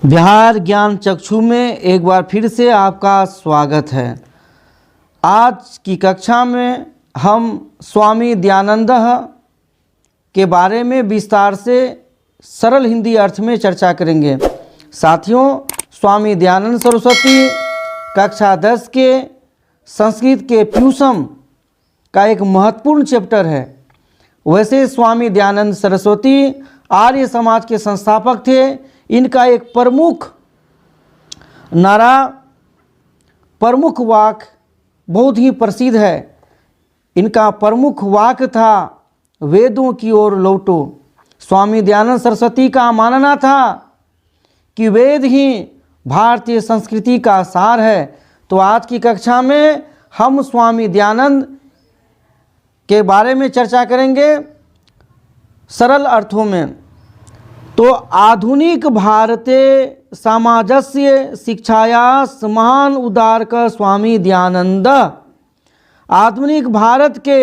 बिहार ज्ञान चक्षु में एक बार फिर से आपका स्वागत है। आज की कक्षा में हम स्वामी दयानंद के बारे में विस्तार से सरल हिंदी अर्थ में चर्चा करेंगे। साथियों, स्वामी दयानंद सरस्वती कक्षा 10 के संस्कृत के प्यूसम का एक महत्वपूर्ण चैप्टर है। वैसे स्वामी दयानंद सरस्वती आर्य समाज के संस्थापक थे। इनका एक प्रमुख नारा, प्रमुख वाक्य बहुत ही प्रसिद्ध है। इनका प्रमुख वाक्य था, वेदों की ओर लौटो। स्वामी दयानंद सरस्वती का मानना था कि वेद ही भारतीय संस्कृति का सार है। तो आज की कक्षा में हम स्वामी दयानंद के बारे में चर्चा करेंगे सरल अर्थों में। तो आधुनिक भारते समाजस्य शिक्षाया महान उदारक स्वामी दयानंद। आधुनिक भारत के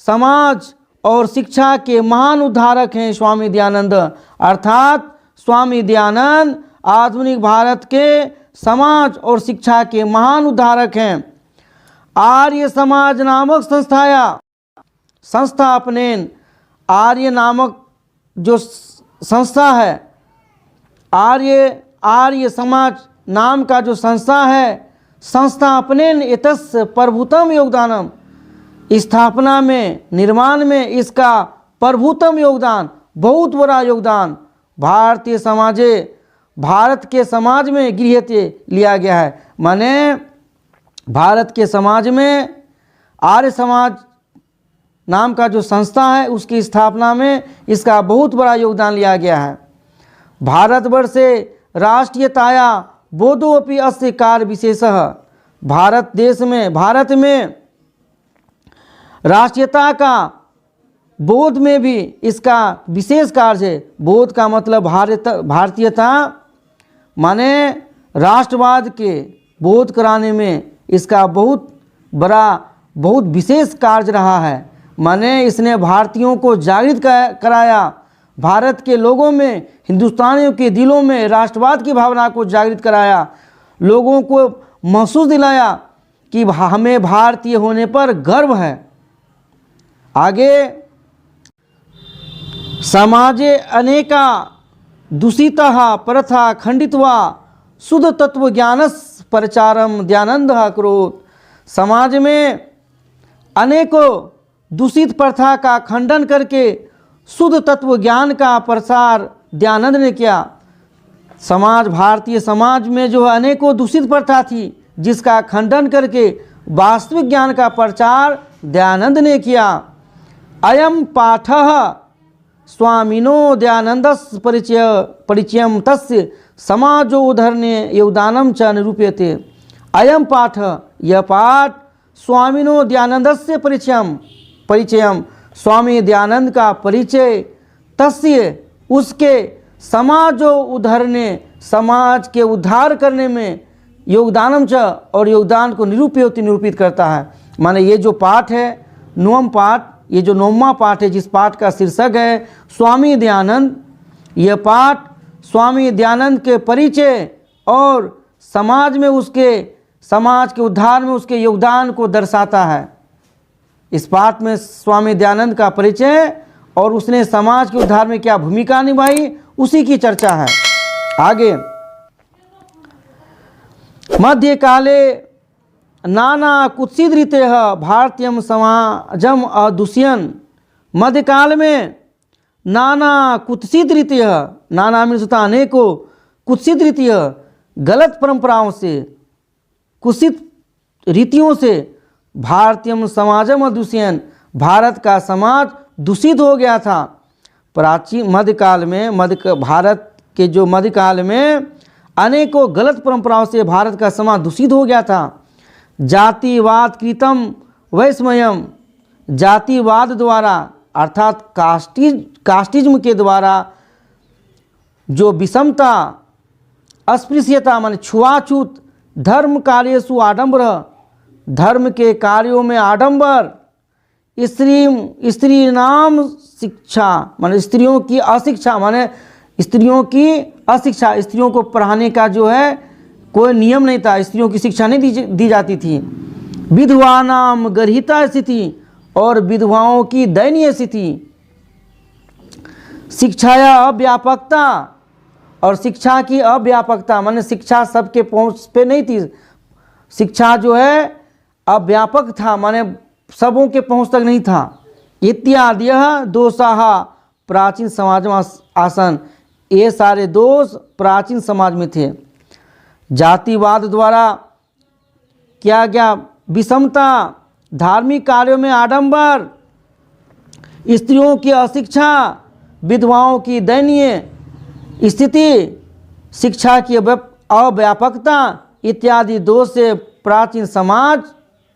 समाज और शिक्षा के महान उद्धारक हैं स्वामी दयानंद। अर्थात स्वामी दयानंद आधुनिक भारत के समाज और शिक्षा के महान उद्धारक हैं। आर्य समाज नामक संस्था अपने आर्य नामक जो संस्था है, आर्य समाज नाम का जो संस्था है, संस्था अपने एतस्य प्रभुतम योगदानम, स्थापना में, निर्माण में इसका प्रभुतम योगदान, बहुत बड़ा योगदान भारतीय समाजे, भारत के समाज में गृह्यते लिया गया है। माने भारत के समाज में आर्य समाज नाम का जो संस्था है उसकी स्थापना में इसका बहुत बड़ा योगदान लिया गया है। भारतवर्षे राष्ट्रीयताया बोधोपि अस्य कार्य विशेषः। भारत में राष्ट्रीयता का बोध में भी इसका विशेष कार्य है। बोध का मतलब भारतीयता माने राष्ट्रवाद के बोध कराने में इसका बहुत बड़ा, बहुत विशेष कार्य रहा है। माने इसने भारतीयों को जागृत कराया, भारत के लोगों में, हिंदुस्तानियों के दिलों में राष्ट्रवाद की भावना को जागृत कराया, लोगों को महसूस दिलाया कि हमें भारतीय होने पर गर्व है। आगे, समाजे अनेका दूषिता प्रथा खंडित्वा शुद्ध तत्व ज्ञानस प्रचारम दयानंद करोत्। समाज में अनेकों दूषित प्रथा का खंडन करके शुद्ध तत्व ज्ञान का प्रसार दयानंद ने किया। भारतीय समाज में जो अनेकों दूषित प्रथा थी जिसका खंडन करके वास्तविक ज्ञान का प्रचार दयानंद ने किया। अयम पाठः स्वामिनो दयानंदस्य परिचयम तस्य समाजो उद्धरणे योगदानम च निरूप्यते। अयम पाठ, यह पाठ स्वामिनो दयानंदस्य परिचयम, स्वामी दयानंद का परिचय, तस्य उसके समाजो उद्धरणे, समाज के उद्धार करने में, योगदानम च, और योगदान को निरूपित करता है। माने ये जो पाठ है, नवम पाठ, ये जो 9वां पाठ है, जिस पाठ का शीर्षक है स्वामी दयानंद, यह पाठ स्वामी दयानंद के परिचय और समाज में समाज के उद्धार में उसके योगदान को दर्शाता है। इस पाठ में स्वामी दयानंद का परिचय और उसने समाज के उद्धार में क्या भूमिका निभाई, उसी की चर्चा है। आगे, मध्यकाले नाना कुत्सित रीते भारतीय समाजम अदूषयन्। मध्यकाल में नाना कुत्सित रीते, नाना मीन्स अनेकों, कुत्सित रीति, गलत परंपराओं से, कुत्सित रीतियों से भारतीय समाजम अदूषयन्, भारत का समाज दूषित हो गया था। प्राचीन मध्यकाल में, भारत के जो मध्यकाल में अनेकों गलत परंपराओं से भारत का समाज दूषित हो गया था। जातिवाद कृतम वैषम्यम, जातिवाद द्वारा अर्थात कास्टिज्म के द्वारा जो विषमता, अस्पृश्यता माने छुआछूत, धर्म कार्येषु आडंबर, धर्म के कार्यों में आडंबर, स्त्री नाम शिक्षा माने स्त्रियों की अशिक्षा, माने स्त्रियों की अशिक्षा, स्त्रियों को पढ़ाने का जो है कोई नियम नहीं था, स्त्रियों की शिक्षा नहीं दी जाती थी। विधवा नाम गर्हिता स्थिति, और विधवाओं की दयनीय स्थिति। शिक्षाया अव्यापकता, और शिक्षा की अव्यापकता माने शिक्षा सबके पहुंच पे नहीं थी, शिक्षा जो है अव्यापक था, माने सबों के पहुंच तक नहीं था। इत्यादि दोषाः प्राचीन समाज में आसन, ये सारे दोष प्राचीन समाज में थे। जातिवाद द्वारा क्या क्या विषमता, धार्मिक कार्यों में आडंबर, स्त्रियों की अशिक्षा, विधवाओं की दयनीय स्थिति, शिक्षा की अव्यापकता इत्यादि दोष से प्राचीन समाज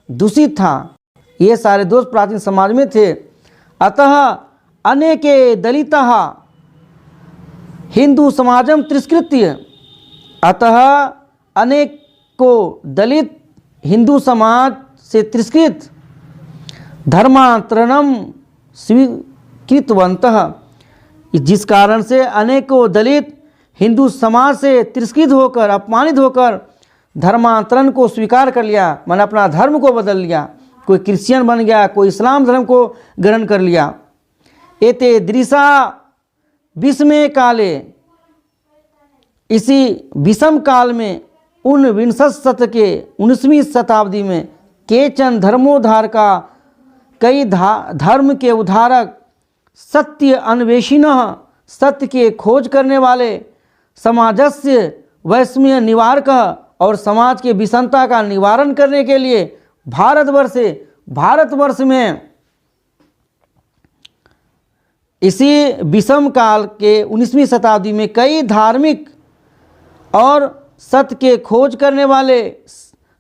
दूषित था। ये सारे दोष प्राचीन समाज में थे। अतः अनेके दलितः हिंदू समाजम तिरस्कृत्य, अतः अनेक को दलित हिंदू समाज से तिरस्कृत धर्मांतरणम स्वीकृतवन्तः, जिस कारण से अनेकों दलित हिंदू समाज से तिरस्कृत होकर, अपमानित होकर धर्मांतरण को स्वीकार कर लिया, मैंने अपना धर्म को बदल लिया। कोई क्रिश्चियन बन गया, कोई इस्लाम धर्म को ग्रहण कर लिया। एते दृशा विषमे काले, इसी विषम काल में 19वीं के 19वीं शताब्दी में केचन धर्मोद्धार का, कई धर्म के उद्धारक, सत्य अन्वेषिणः, सत्य के खोज करने वाले, समाजस्य वैषम्य निवारकः, और समाज के विषमता का निवारण करने के लिए भारतवर्ष में इसी विषम काल के 19वीं शताब्दी में कई धार्मिक और सत्य के खोज करने वाले,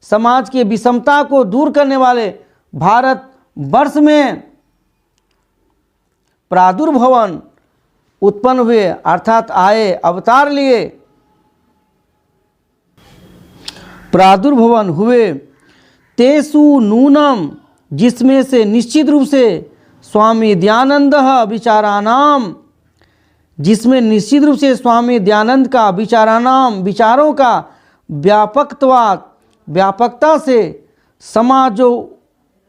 समाज के विषमता को दूर करने वाले भारतवर्ष में प्रादुर्भवन उत्पन्न हुए, अर्थात आए, अवतार लिए, प्रादुर्भवन हुए। तेसु नूनम, जिसमें से निश्चित रूप से स्वामी दयानंद विचारानाम, जिसमें निश्चित रूप से स्वामी दयानंद का विचारानाम, विचारों का व्यापकत्वात्, व्यापकता से समाजो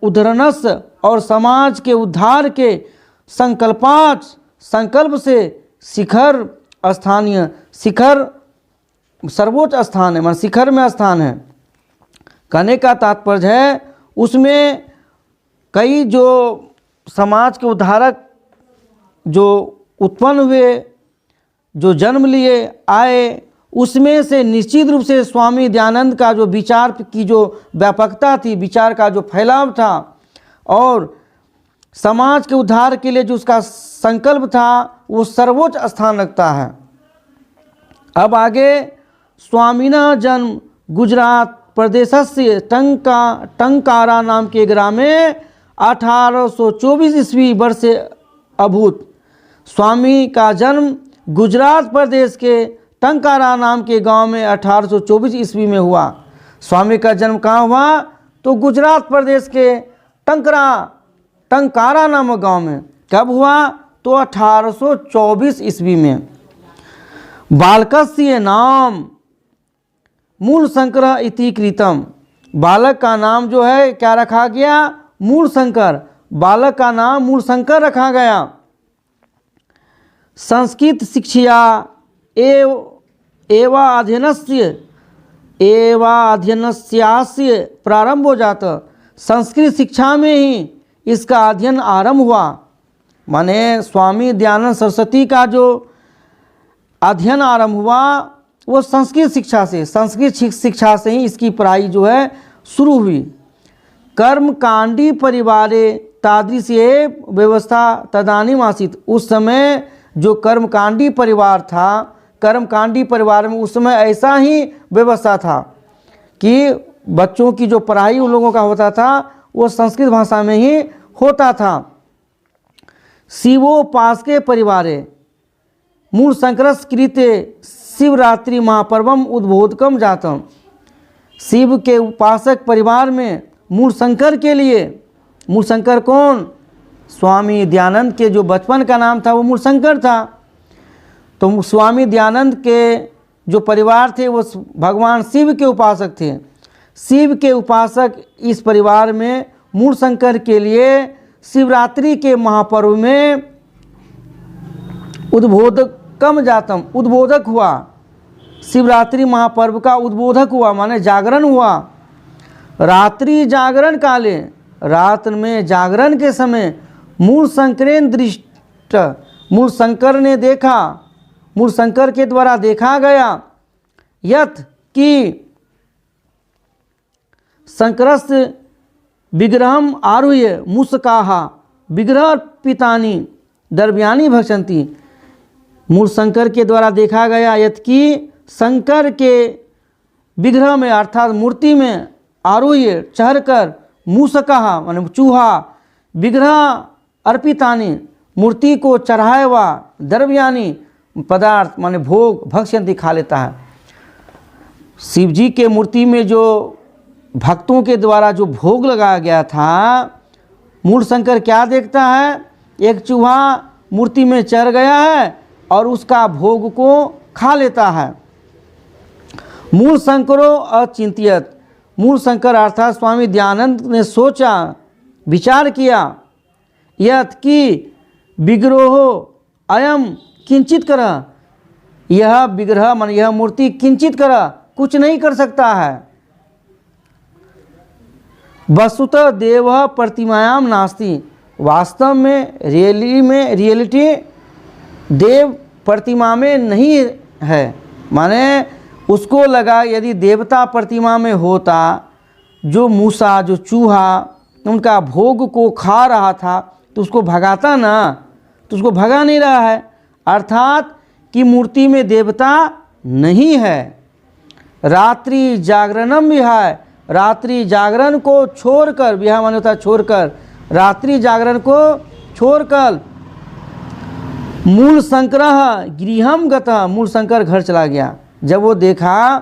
उद्धरणस, और समाज के उद्धार के संकल्पात, संकल्प से शिखर स्थानीय, शिखर सर्वोच्च स्थान है, मान शिखर में स्थान है। कहने का तात्पर्य है उसमें कई जो समाज के उद्धारक जो उत्पन्न हुए, जो जन्म लिए, आए, उसमें से निश्चित रूप से स्वामी दयानंद का जो विचार की जो व्यापकता थी, विचार का जो फैलाव था, और समाज के उद्धार के लिए जो उसका संकल्प था, वो सर्वोच्च स्थान रखता है। अब आगे स्वामिना जन्म गुजरात प्रदेशस्य टंकारा नाम के ग्राम में 1824 ईस्वी वर्ष अभूत। स्वामी का जन्म गुजरात प्रदेश के टंकारा नाम के गांव में 1824 ईस्वी में हुआ। स्वामी का जन्म कहाँ हुआ? तो गुजरात प्रदेश के टंकारा नामक गांव में। कब हुआ? तो 1824 ईस्वी में। बालकस्य नाम मूल शंकर इति कृतम। बालक का नाम जो है क्या रखा गया? मूल शंकर। बालक का नाम मूल शंकर रखा गया। संस्कृत शिक्षा एवाध्ययनस्यास्य प्रारंभ हो जाता। संस्कृत शिक्षा में ही इसका अध्ययन आरंभ हुआ। माने स्वामी दयानंद सरस्वती का जो अध्ययन आरंभ हुआ वो संस्कृत शिक्षा से, संस्कृत शिक्षा से ही इसकी पढ़ाई जो है शुरू हुई। कर्मकांडी परिवारे तादृशी व्यवस्था तदानीम आसीत। उस समय जो कर्मकांडी परिवार था, कर्मकांडी परिवार में उस समय ऐसा ही व्यवस्था था कि बच्चों की जो पढ़ाई उन लोगों का होता था वो संस्कृत भाषा में ही होता था। शिवोपासके परिवारे मूल संकरस कृते शिवरात्रि महापर्वम उद्बोधकम जातम। शिव के उपासक परिवार में मूल शंकर के लिए, मूल शंकर कौन? स्वामी दयानंद के जो बचपन का नाम था वो मूल शंकर था। तो स्वामी दयानंद के जो परिवार थे वो भगवान शिव के उपासक थे। शिव के उपासक इस परिवार में मूल शंकर के लिए शिवरात्रि के महापर्व में उद्बोधक हुआ। शिवरात्रि महापर्व का उद्बोधक हुआ माने जागरण हुआ। रात्रि जागरण काले, रात्र में जागरण के समय मूल शंकरेन दृष्ट, मूल शंकर ने देखा, मूल शंकर के द्वारा देखा गया यथ कि शंकरस्य विग्रहम आरुह्य मुस्काहा विग्रह पितानी दरव्यानी भक्षंती। मूल शंकर के द्वारा देखा गया यथ कि शंकर के विग्रह में अर्थात मूर्ति में आरुह्य चढ़कर मूसकाहा माने चूहा विग्रह अर्पितानी मूर्ति को चढ़ाए हुआ द्रव्यानी पदार्थ माने भोग भक्ष्यंती खा लेता है। शिव जी के मूर्ति में जो भक्तों के द्वारा जो भोग लगाया गया था, मूल शंकर क्या देखता है, एक चूहा मूर्ति में चढ़ गया है और उसका भोग को खा लेता है। मूल शंकरो अचिंत्यत, मूल शंकर अर्थात स्वामी दयानंद ने सोचा विचार किया यथ कि विग्रहो अयम किंचित कर, यह विग्रह मन यह मूर्ति किंचित कर कुछ नहीं कर सकता है। वस्तुतः देव प्रतिमायाम नास्ति, वास्तव में रियलिटी देव प्रतिमा में नहीं है। माने उसको लगा यदि देवता प्रतिमा में होता, जो मूसा जो चूहा उनका भोग को खा रहा था तो उसको भगाता ना, तो उसको भगा नहीं रहा है, अर्थात कि मूर्ति में देवता नहीं है। रात्रि जागरणम विहाय, रात्रि जागरण को छोड़कर, विहाय माने होता छोड़कर, रात्रि जागरण को छोड़कर मूल शंकर गृहम गतः, मूल शंकर घर चला गया। जब वो देखा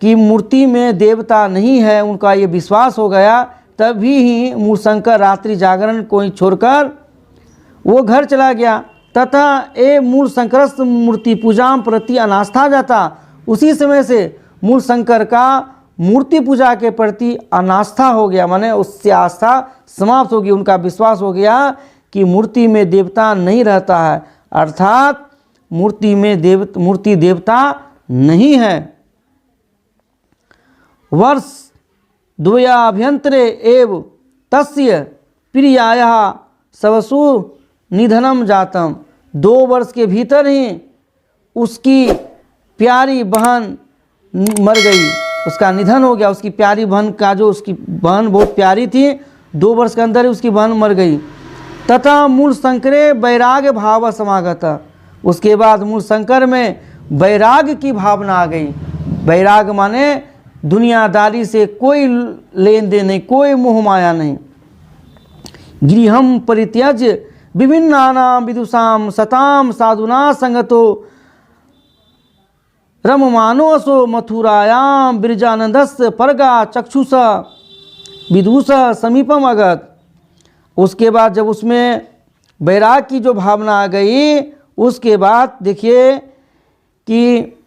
कि मूर्ति में देवता नहीं है, उनका ये विश्वास हो गया, तभी ही मूल शंकर रात्रि जागरण को ही छोड़कर वो घर चला गया। तथा ए मूल शंकरस्थ मूर्ति पूजा प्रति अनास्था जाता, उसी समय से मूल शंकर का मूर्ति पूजा के प्रति अनास्था हो गया, माने उससे आस्था समाप्त हो गई, उनका विश्वास हो गया कि मूर्ति में देवता नहीं रहता है, अर्थात मूर्ति देवता नहीं है। वर्ष द्वयाभ्यंतरे एव तस्य प्रियायाः सवसु निधनम जातम, 2 वर्ष के भीतर ही उसकी प्यारी बहन मर गई, उसका निधन हो गया। उसकी प्यारी बहन का जो उसकी बहन बहुत प्यारी थी, 2 वर्ष के अंदर ही उसकी बहन मर गई। तथा मूल शंकरे वैराग्य भाव समागत, उसके बाद मूल शंकर में वैराग्य की भावना आ गई। वैराग्य माने दुनियादारी से कोई लेन देन नहीं, कोई मोह माया नहीं। गृहम परित्यज्य विभिन्नानां विदुषां सतां साधुना संगतो रममानोऽसो मथुरायां ब्रजानंदस्य परगा चक्षुष विदुष समीपम अगत। उसके बाद जब उसमें वैराग की जो भावना आ गई, उसके बाद देखिए कि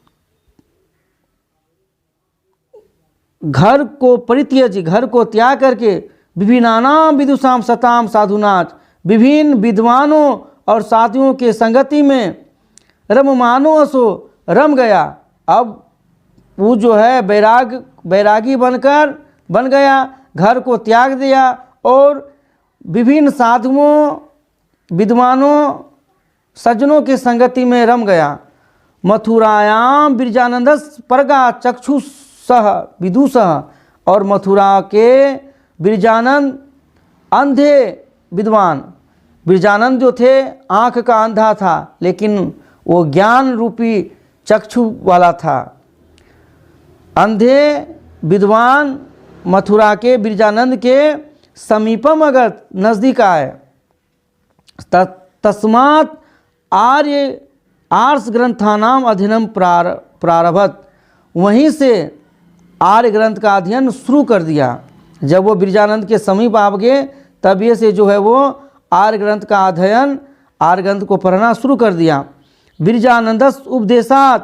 घर को परित्यज, घर को त्याग करके विभिन्नानां विदुषां सतां साधुनाच, विभिन्न विद्वानों और साधुओं के संगति में रममानोऽसो रम गया। अब वो जो है बैरागी बन गया, घर को त्याग दिया और विभिन्न साधुओं विद्वानों सज्जनों की संगति में रम गया। मथुरायाम ब्रजानंदस परगा चक्षुषः विदुषः, और मथुरा के ब्रजानंद अंधे विद्वान, ब्रजानंद जो थे आँख का अंधा था, लेकिन वो ज्ञान रूपी चक्षु वाला था। अंधे विद्वान मथुरा के ब्रजानंद के समीपम अगर नज़दीक आए, तस्मात् आर्ष ग्रंथानाम अध्ययनम प्रारभत, वहीं से आर्य ग्रंथ का अध्ययन शुरू कर दिया। जब वो ब्रजानंद के समीप आ गए, तब ये से जो है वो आर्य ग्रंथ का अध्ययन, आर्य ग्रंथ को पढ़ना शुरू कर दिया। बीजानंदस् उपदेशात्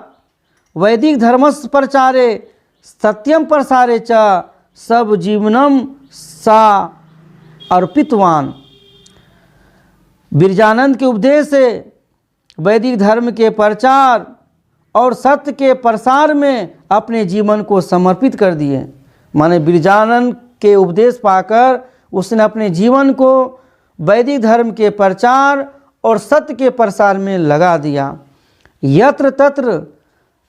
वैदिक धर्मस् प्रचारे सत्यम प्रसारे च सब जीवनम सा अर्पितवान। बीजानंद के उपदेश से वैदिक धर्म के प्रचार और सत्य के प्रसार में अपने जीवन को समर्पित कर दिए। माने बीजानंद के उपदेश पाकर उसने अपने जीवन को वैदिक धर्म के प्रचार और सत्य के प्रसार में लगा दिया। यत्र तत्र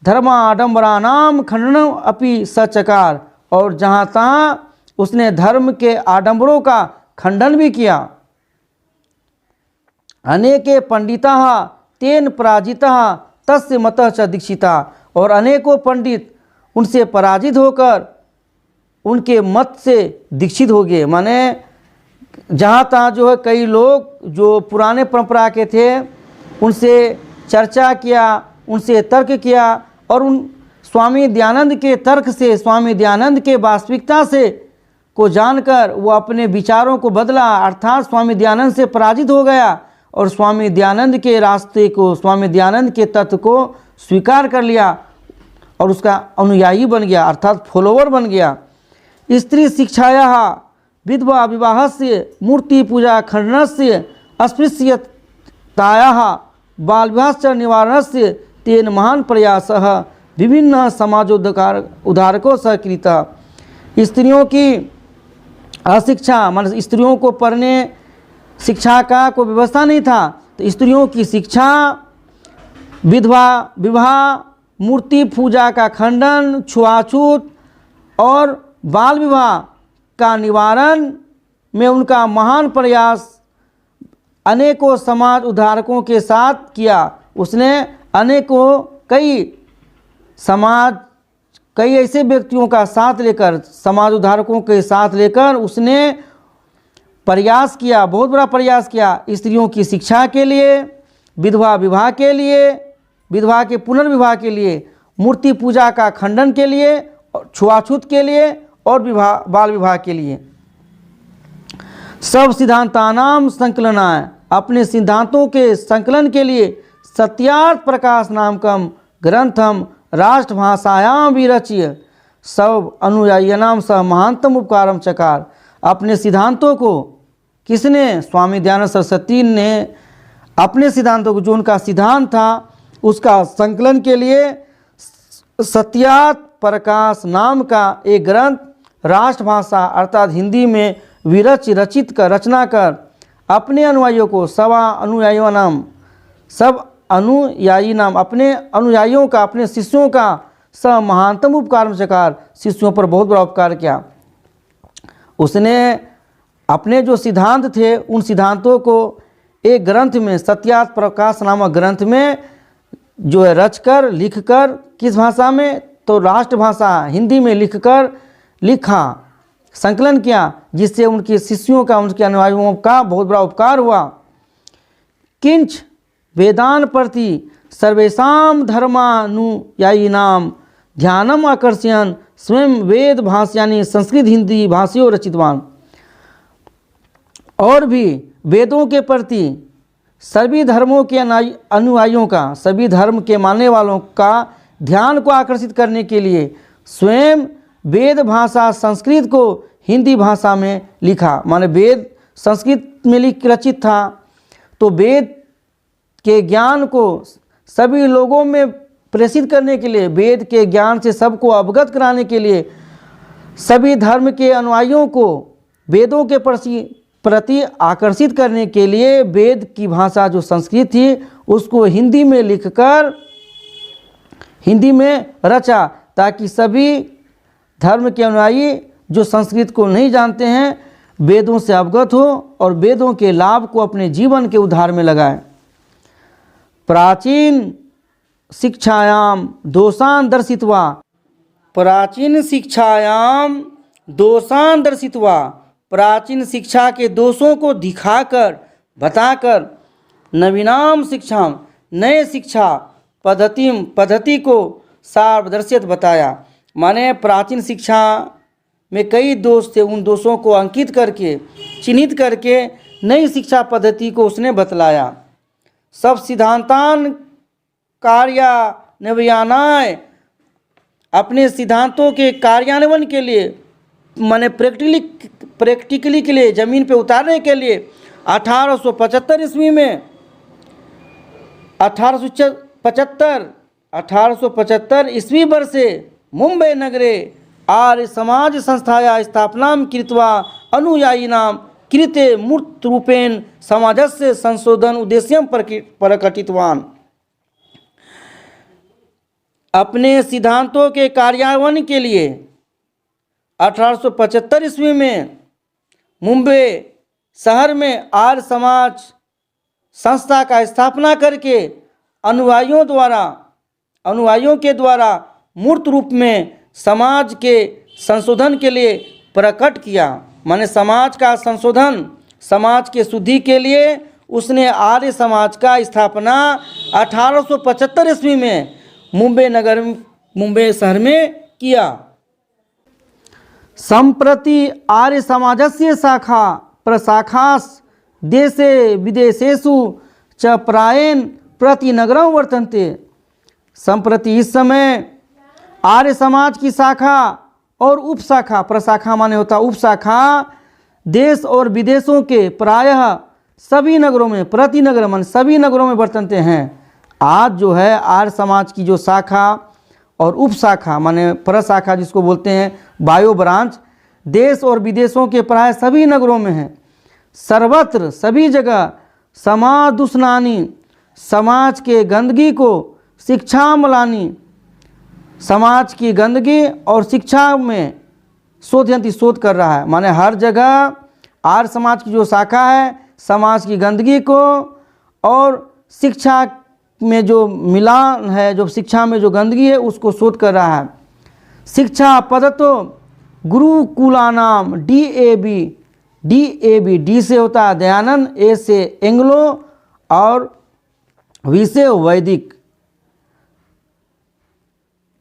धर्माडंबरानाम खंडनम अपि सचकार, और जहाँ तहाँ उसने धर्म के आडंबरों का खंडन भी किया। अनेके पंडिताः तेन पराजिताः तस्य मतः च दीक्षिता, और अनेकों पंडित उनसे पराजित होकर उनके मत से दीक्षित हो गए। माने जहाँ तहाँ जो है कई लोग जो पुराने परंपरा के थे उनसे चर्चा किया, उनसे तर्क किया, और उन स्वामी दयानंद के तर्क से, स्वामी दयानंद के वास्तविकता से को जानकर वो अपने विचारों को बदला, अर्थात स्वामी दयानंद से पराजित हो गया और स्वामी दयानंद के रास्ते को, स्वामी दयानंद के तत्व को स्वीकार कर लिया और उसका अनुयायी बन गया, अर्थात फॉलोवर बन गया। स्त्री शिक्षायाः विधवा विवाहस्य मूर्ति पूजा खंडनस्य अस्पृश्यतायाः बाल विवाहश्च निवारणस्य तेन महान प्रयासः विभिन्न उद्धारकों सह कृतः। स्त्रियों की अशिक्षा, मतलब स्त्रियों को पढ़ने शिक्षा का कोई व्यवस्था नहीं था, तो स्त्रियों की शिक्षा, विधवा विवाह, मूर्ति पूजा का खंडन, छुआछूत और बाल विवाह का निवारण में उनका महान प्रयास अनेकों समाज उद्धारकों के साथ किया। उसने अनेकों कई ऐसे व्यक्तियों का साथ लेकर, समाज उद्धारकों के साथ लेकर उसने प्रयास किया, बहुत बड़ा प्रयास किया। स्त्रियों की शिक्षा के लिए, विधवा विवाह के लिए, विधवा के पुनर्विवाह के लिए, मूर्ति पूजा का खंडन के लिए, छुआछूत के लिए और बाल विवाह के लिए। सब सिद्धांतानाम संकलनाय, अपने सिद्धांतों के संकलन के लिए सत्यार्थ प्रकाश नामकम ग्रंथम राष्ट्रभाषायाम विरच्य सब अनुयायिनाम सह महानतम उपकारम चकार। अपने सिद्धांतों को किसने? स्वामी दयानंद सरस्वती ने अपने सिद्धांतों को, जो उनका सिद्धांत था उसका संकलन के लिए सत्यार्थ प्रकाश नाम का एक ग्रंथ राष्ट्रभाषा अर्थात हिंदी में रचित कर, रचना कर अपने अनुयायियों को, सब अनुयायी नाम अपने अनुयायियों का, अपने शिष्यों का स महानतम उपकार चकार, शिष्यों पर बहुत बड़ा उपकार किया। उसने अपने जो सिद्धांत थे उन सिद्धांतों को एक ग्रंथ में, सत्यार्थ प्रकाश नामक ग्रंथ में जो है रचकर, लिखकर, किस भाषा में? तो राष्ट्रभाषा हिंदी में लिखा, संकलन किया, जिससे उनके शिष्यों का, उनके अनुयायियों का बहुत बड़ा उपकार हुआ। किंच वेदान प्रति सर्वेषां धर्मानुयायिनाम ध्यानम आकर्षयन् स्वयं वेद भाष्यानि संस्कृत हिंदी भाषियों रचितवान। और भी वेदों के प्रति सभी धर्मों के अनुयायियों का, सभी धर्म के मानने वालों का ध्यान को आकर्षित करने के लिए स्वयं वेद भाषा संस्कृत को हिंदी भाषा में लिखा। माने वेद संस्कृत में रचित था, तो वेद के ज्ञान को सभी लोगों में प्रेषित करने के लिए, वेद के ज्ञान से सबको अवगत कराने के लिए, सभी धर्म के अनुयायियों को वेदों के प्रति आकर्षित करने के लिए वेद की भाषा जो संस्कृत थी उसको हिंदी में लिखकर हिंदी में रचा, ताकि सभी धर्म के अनुयायी जो संस्कृत को नहीं जानते हैं वेदों से अवगत हो और वेदों के लाभ को अपने जीवन के उद्धार में लगाएं। प्राचीन शिक्षायाम दोषान दर्शित्वा, प्राचीन शिक्षायाम दोषान दर्शित्वा, प्राचीन शिक्षा के दोषों को दिखाकर, बताकर, नवीनाम शिक्षाम, नए शिक्षा पद्धति को सार्वदर्शित बताया। माने प्राचीन शिक्षा में कई दोष थे, उन दोषों को अंकित करके, चिन्हित करके नई शिक्षा पद्धति को उसने बतलाया। सब सिद्धांतान कार्यान्वयनाय, अपने सिद्धांतों के कार्यान्वयन के लिए माने प्रैक्टिकली के लिए ज़मीन पे उतारने के लिए 1875 ईस्वी में 1875 ईस्वी वर्षे मुंबई नगरे आर्य समाज संस्थाया स्थापनां कृत्वा अनुयायिनां कृते मूर्तरूपेण समाजस्य संशोधन उद्देश्यं प्रकटितवान्। अपने सिद्धांतों के कार्यान्वयन के लिए 1875 ईस्वी में मुंबई शहर में आर्य समाज संस्था का स्थापना करके अनुयायियों के द्वारा मूर्त रूप में समाज के संशोधन के लिए प्रकट किया। माने समाज का संशोधन, समाज के शुद्धि के लिए उसने आर्य समाज का स्थापना 1875 ईस्वी में मुंबई शहर में किया। संप्रति आर्य समाजस्य शाखा प्रशाखास् देशे विदेशेषु च प्रायेण प्रतिनगरं वर्तन्ते। संप्रति इस समय आर्य समाज की शाखा और उपशाखा, प्रशाखा माने होता उपशाखा, देश और विदेशों के प्रायः सभी नगरों में, प्रतिनगर माने सभी नगरों में वर्तन्ते हैं। आज जो है आर्य समाज की जो शाखा और उपशाखा माने प्रशाखा जिसको बोलते हैं बायो ब्रांच, देश और विदेशों के प्राय सभी नगरों में है। सर्वत्र सभी जगह समाज दुष्णानी, समाज के गंदगी को शिक्षा मलानी, समाज की गंदगी और शिक्षा में शोध कर रहा है। माने हर जगह आर्य समाज की जो शाखा है समाज की गंदगी को और शिक्षा में जो मिलान है, जो शिक्षा में जो गंदगी है उसको शोध कर रहा है। शिक्षा पद्धतो गुरुकुलानाम DAB, डी से होता है दयानंद, ए से एंग्लो और वी से वैदिक।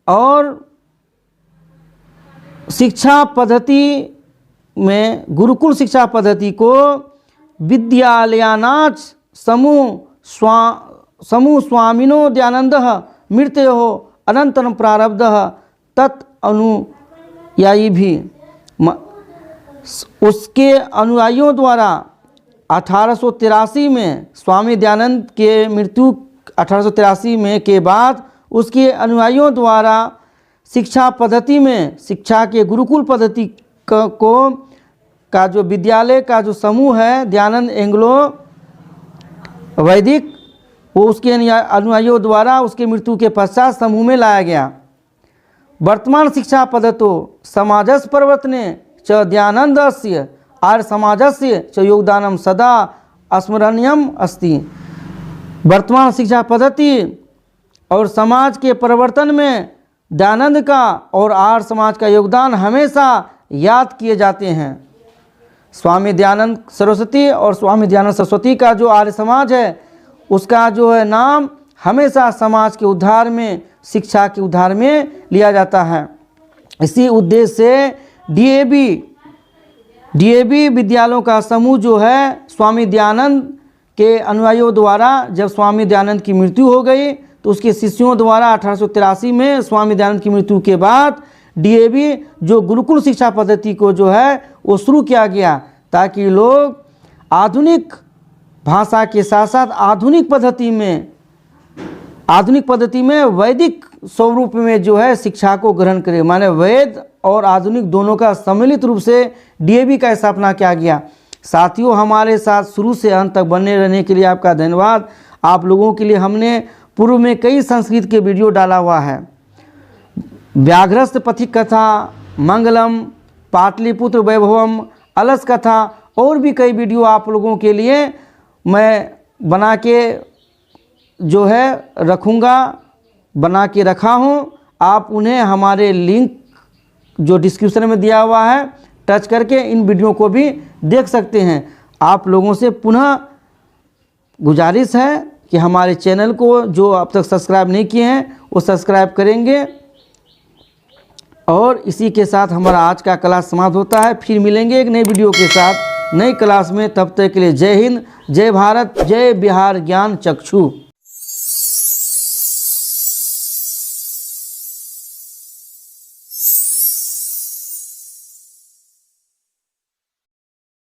और शिक्षा पद्धति में गुरुकुल शिक्षा पद्धति को विद्यालयानाच समूह स्वामिनो दयानंदः मृत्योः अनंतरं प्रारब्धः तत् अनुयायी भी। उसके अनुयायियों द्वारा 1883 में स्वामी दयानंद के मृत्यु 1883 में के बाद उसके अनुयायियों द्वारा शिक्षा पद्धति में, शिक्षा के गुरुकुल पद्धति का जो विद्यालय का जो समूह है दयानंद एंग्लो वैदिक, वो उसके अनुयायियों द्वारा उसके मृत्यु के पश्चात समूह में लाया गया। वर्तमान शिक्षा पद्धतो समाजस्य परिवर्तने च दयानंदस्य आर्य समाजस्य च योगदानं सदा स्मरणीयम् अस्ति। वर्तमान शिक्षा पद्धति और समाज के परिवर्तन में दयानंद का और आर्य समाज का योगदान हमेशा याद किए जाते हैं। स्वामी दयानंद सरस्वती और स्वामी दयानंद सरस्वती का जो आर्य समाज है उसका जो है नाम हमेशा समाज के उद्धार में, शिक्षा के उद्धार में लिया जाता है। इसी उद्देश्य से DAB विद्यालयों का समूह जो है स्वामी दयानंद के अनुयायियों द्वारा, जब स्वामी दयानंद की मृत्यु हो गई तो उसके शिष्यों द्वारा 1883 में स्वामी दयानंद की मृत्यु के बाद DAB जो गुरुकुल शिक्षा पद्धति को जो है वो शुरू किया गया, ताकि लोग आधुनिक भाषा के साथ साथ आधुनिक पद्धति में वैदिक स्वरूप में जो है शिक्षा को ग्रहण करें। माने वैद और आधुनिक दोनों का सम्मिलित रूप से DAB का स्थापना किया गया। साथियों, हमारे साथ शुरू से अंत तक बने रहने के लिए आपका धन्यवाद। आप लोगों के लिए हमने पूर्व में कई संस्कृत के वीडियो डाला हुआ है। व्याघ्रस्थ पथिक कथा, मंगलम, पाटलिपुत्र वैभवम, अलस कथा और भी कई वीडियो आप लोगों के लिए मैं बना के जो है रखूँगा, बना के रखा हूँ। आप उन्हें हमारे लिंक जो डिस्क्रिप्शन में दिया हुआ है टच करके इन वीडियो को भी देख सकते हैं। आप लोगों से पुनः गुजारिश है कि हमारे चैनल को जो अब तक सब्सक्राइब नहीं किए हैं वो सब्सक्राइब करेंगे। और इसी के साथ हमारा आज का क्लास समाप्त होता है। फिर मिलेंगे एक नई वीडियो के साथ नई क्लास में। तब तक के लिए जय हिंद, जय भारत, जय बिहार ज्ञान चक्षु।